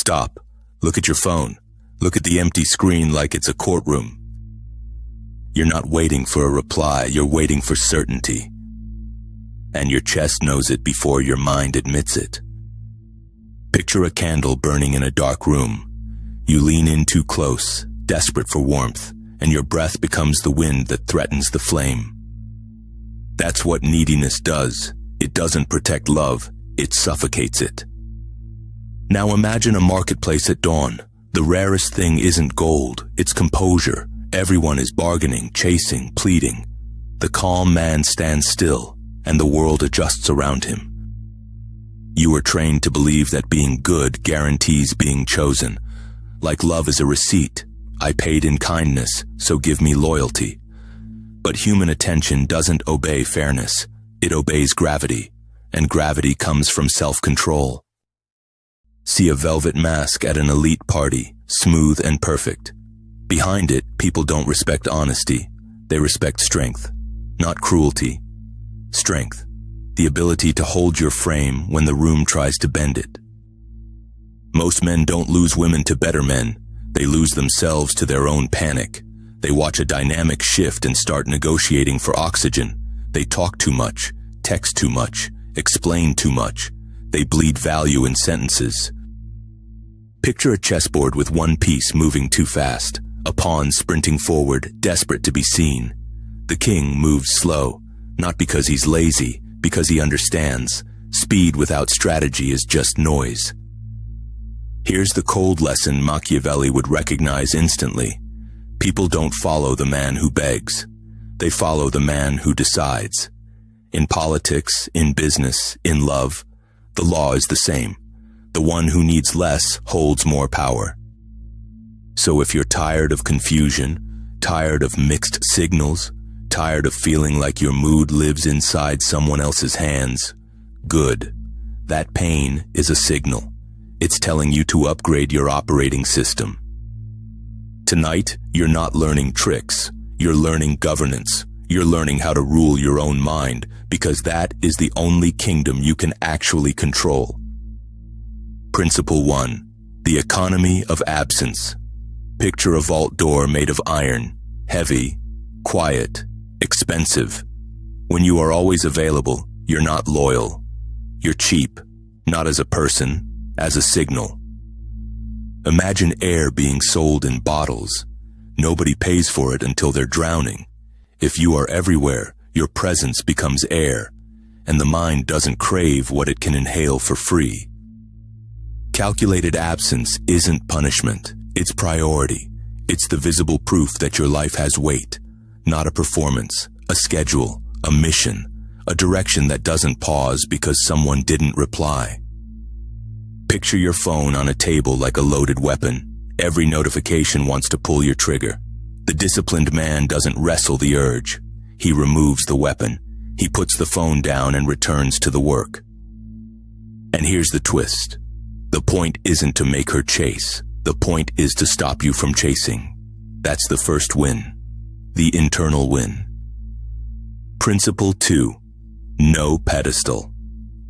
Stop. Look at your phone. Look at the empty screen like it's a courtroom. You're not waiting for a reply, you're waiting for certainty. And your chest knows it before your mind admits it. Picture a candle burning in a dark room. You lean in too close, desperate for warmth, and your breath becomes the wind that threatens the flame. That's what neediness does. It doesn't protect love, it suffocates it. Now imagine a marketplace at dawn. The rarest thing isn't gold, it's composure. Everyone is bargaining, chasing, pleading. The calm man stands still, and the world adjusts around him. You were trained to believe that being good guarantees being chosen. Like love is a receipt. I paid in kindness, so give me loyalty. But human attention doesn't obey fairness. It obeys gravity, and gravity comes from self-control. See a velvet mask at an elite party, smooth and perfect. Behind it, people don't respect honesty. They respect strength, not cruelty. Strength, the ability to hold your frame when the room tries to bend it. Most men don't lose women to better men. They lose themselves to their own panic. They watch a dynamic shift and start negotiating for oxygen. They talk too much, text too much, explain too much. They bleed value in sentences. Picture a chessboard with one piece moving too fast, a pawn sprinting forward, desperate to be seen. The king moves slow, not because he's lazy, because he understands. Speed without strategy is just noise. Here's the cold lesson Machiavelli would recognize instantly. People don't follow the man who begs. They follow the man who decides. In politics, in business, in love, the law is the same. The one who needs less holds more power. So if you're tired of confusion, tired of mixed signals, tired of feeling like your mood lives inside someone else's hands, good. That pain is a signal. It's telling you to upgrade your operating system. Tonight, you're not learning tricks. You're learning governance. You're learning how to rule your own mind, because that is the only kingdom you can actually control. Principle 1. The economy of absence. Picture a vault door made of iron, heavy, quiet, expensive. When you are always available, you're not loyal. You're cheap, not as a person, as a signal. Imagine air being sold in bottles. Nobody pays for it until they're drowning. If you are everywhere, your presence becomes air, and the mind doesn't crave what it can inhale for free. Calculated absence isn't punishment, it's priority. It's the visible proof that your life has weight, not a performance, a schedule, a mission, a direction that doesn't pause because someone didn't reply. Picture your phone on a table like a loaded weapon. Every notification wants to pull your trigger. The disciplined man doesn't wrestle the urge. He removes the weapon. He puts the phone down and returns to the work. And here's the twist. The point isn't to make her chase. The point is to stop you from chasing. That's the first win. The internal win. Principle 2. No pedestal.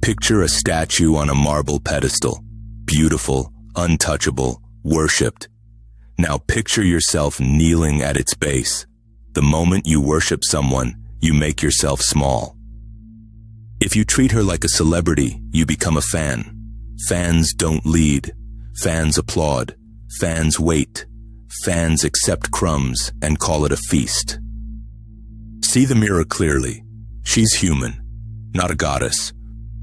Picture a statue on a marble pedestal. Beautiful, untouchable, worshipped. Now picture yourself kneeling at its base. The moment you worship someone, you make yourself small. If you treat her like a celebrity, you become a fan. Fans don't lead. Fans applaud. Fans wait. Fans accept crumbs and call it a feast. See the mirror clearly. She's human, not a goddess.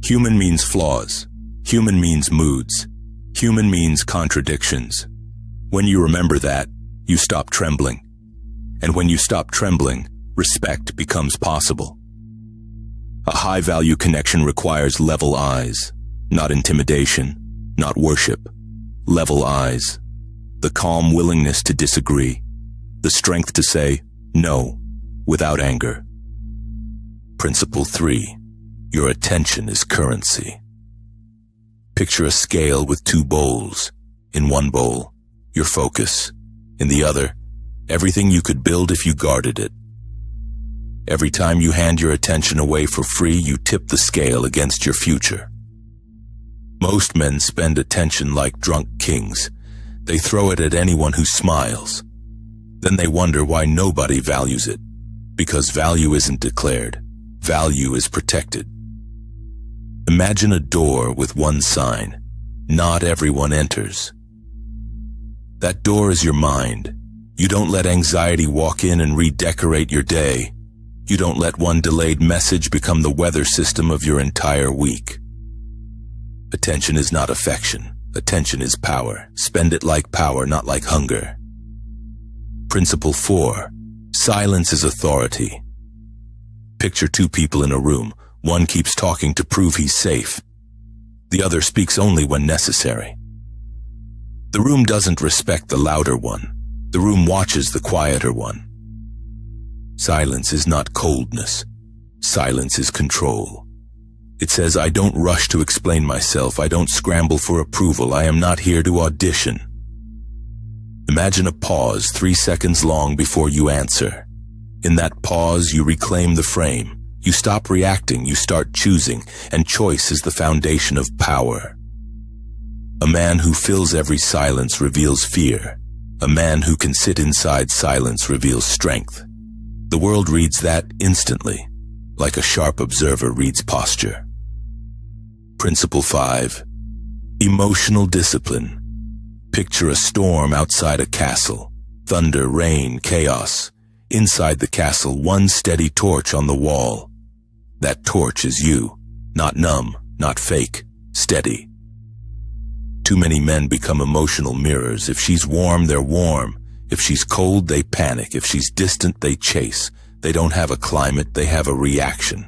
Human means flaws. Human means moods. Human means contradictions. When you remember that, you stop trembling. And when you stop trembling, respect becomes possible. A high-value connection requires level eyes, not intimidation, not worship. Level eyes. The calm willingness to disagree. The strength to say no without anger. Principle 3. Your attention is currency. Picture a scale with two bowls. In one bowl, your focus. In the other, everything you could build if you guarded it. Every time you hand your attention away for free, you tip the scale against your future. Most men spend attention like drunk kings. They throw it at anyone who smiles. Then they wonder why nobody values it. Because value isn't declared. Value is protected. Imagine a door with one sign. Not everyone enters. That door is your mind. You don't let anxiety walk in and redecorate your day. You don't let one delayed message become the weather system of your entire week. Attention is not affection. Attention is power. Spend it like power, not like hunger. Principle 4. Silence is authority. Picture two people in a room. One keeps talking to prove he's safe. The other speaks only when necessary. The room doesn't respect the louder one. The room watches the quieter one. Silence is not coldness. Silence is control. It says, I don't rush to explain myself. I don't scramble for approval. I am not here to audition. Imagine a pause 3 seconds long before you answer. In that pause, you reclaim the frame. You stop reacting, you start choosing, and choice is the foundation of power. A man who fills every silence reveals fear. A man who can sit inside silence reveals strength. The world reads that instantly, like a sharp observer reads posture. Principle 5. Emotional discipline. Picture a storm outside a castle. Thunder, rain, chaos. Inside the castle, one steady torch on the wall. That torch is you. Not numb, not fake, steady. Too many men become emotional mirrors. If she's warm, they're warm. If she's cold, they panic. If she's distant, they chase. They don't have a climate, they have a reaction.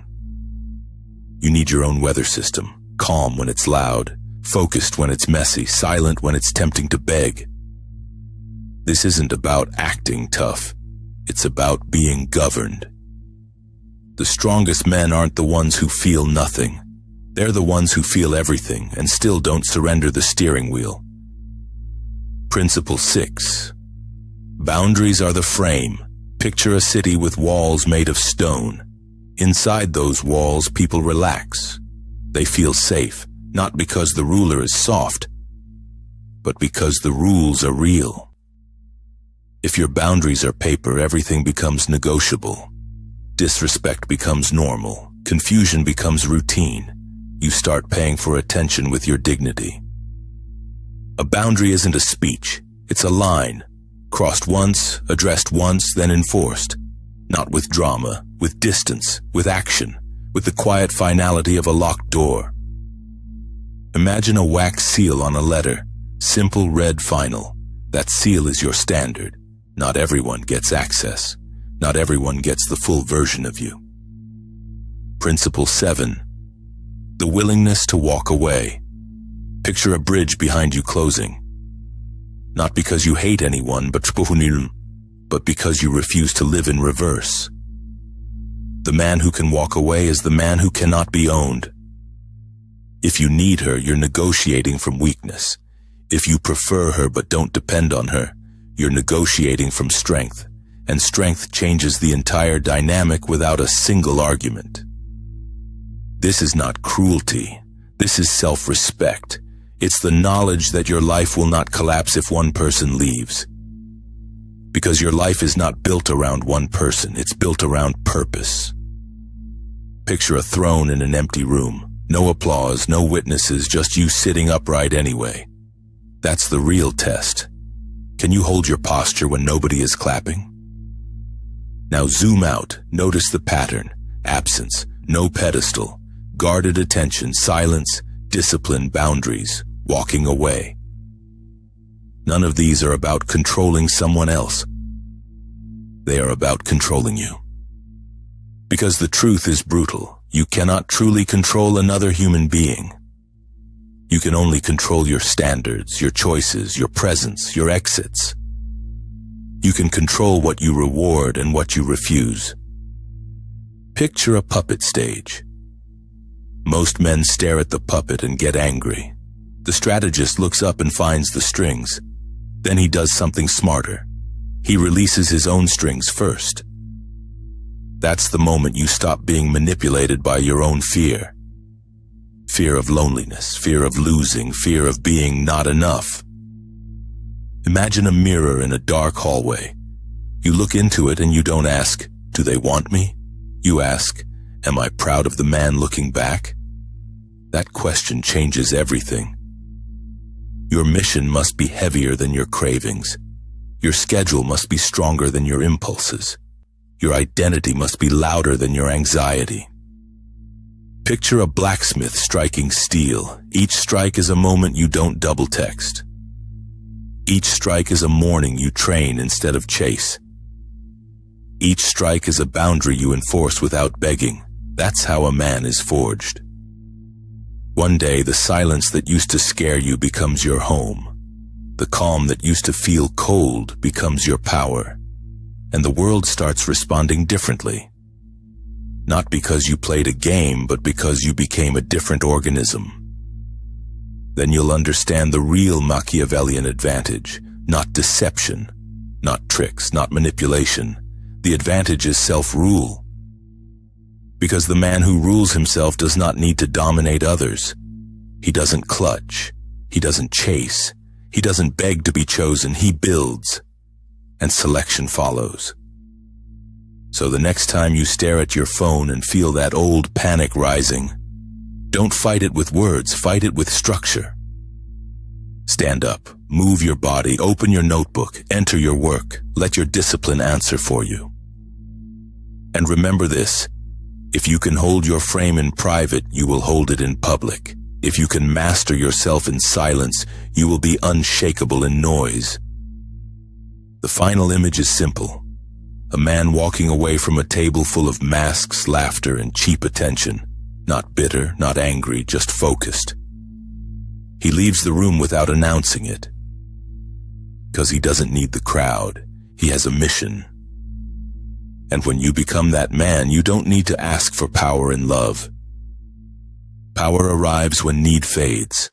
You need your own weather system. Calm when it's loud, focused when it's messy, silent when it's tempting to beg. This isn't about acting tough. It's about being governed. The strongest men aren't the ones who feel nothing. They're the ones who feel everything and still don't surrender the steering wheel. Principle 6. Boundaries are the frame. Picture a city with walls made of stone. Inside those walls, people relax. They feel safe, not because the ruler is soft, but because the rules are real. If your boundaries are paper, everything becomes negotiable. Disrespect becomes normal. Confusion becomes routine. You start paying for attention with your dignity. A boundary isn't a speech. It's a line. Crossed once, addressed once, then enforced. Not with drama, with distance, with action, with the quiet finality of a locked door. Imagine a wax seal on a letter. Simple, red, final. That seal is your standard. Not everyone gets access. Not everyone gets the full version of you. Principle 7. The willingness to walk away. Picture a bridge behind you closing. Not because you hate anyone, but because you refuse to live in reverse. The man who can walk away is the man who cannot be owned. If you need her, you're negotiating from weakness. If you prefer her but don't depend on her, you're negotiating from strength. And strength changes the entire dynamic without a single argument. This is not cruelty. This is self-respect. It's the knowledge that your life will not collapse if one person leaves. Because your life is not built around one person, it's built around purpose. Picture a throne in an empty room. No applause, no witnesses, just you sitting upright anyway. That's the real test. Can you hold your posture when nobody is clapping? Now zoom out, notice the pattern. Absence, no pedestal, guarded attention, silence, discipline, boundaries, walking away. None of these are about controlling someone else. They are about controlling you. Because the truth is brutal. You cannot truly control another human being. You can only control your standards, your choices, your presence, your exits. You can control what you reward and what you refuse. Picture a puppet stage. Most men stare at the puppet and get angry. The strategist looks up and finds the strings. Then he does something smarter. He releases his own strings first. That's the moment you stop being manipulated by your own fear. fear of loneliness, fear of losing, fear of being not enough. Imagine a mirror in a dark hallway. You look into it and you don't ask, "Do they want me?" You ask, "Am I proud of the man looking back?" That question changes everything. Your mission must be heavier than your cravings. Your schedule must be stronger than your impulses. Your identity must be louder than your anxiety. Picture a blacksmith striking steel. Each strike is a moment you don't double text. Each strike is a morning you train instead of chase. Each strike is a boundary you enforce without begging. That's how a man is forged. One day, the silence that used to scare you becomes your home. The calm that used to feel cold becomes your power. And the world starts responding differently. Not because you played a game, but because you became a different organism. Then you'll understand the real Machiavellian advantage, not deception, not tricks, not manipulation. The advantage is self-rule. Because the man who rules himself does not need to dominate others. He doesn't clutch. He doesn't chase. He doesn't beg to be chosen. He builds. And selection follows. So the next time you stare at your phone and feel that old panic rising, don't fight it with words, fight it with structure. Stand up, move your body, open your notebook, enter your work, let your discipline answer for you. And remember this, if you can hold your frame in private, you will hold it in public. If you can master yourself in silence, you will be unshakable in noise. The final image is simple. A man walking away from a table full of masks, laughter, and cheap attention. Not bitter, not angry, just focused. He leaves the room without announcing it. Because he doesn't need the crowd. He has a mission. And when you become that man, you don't need to ask for power and love. Power arrives when need fades.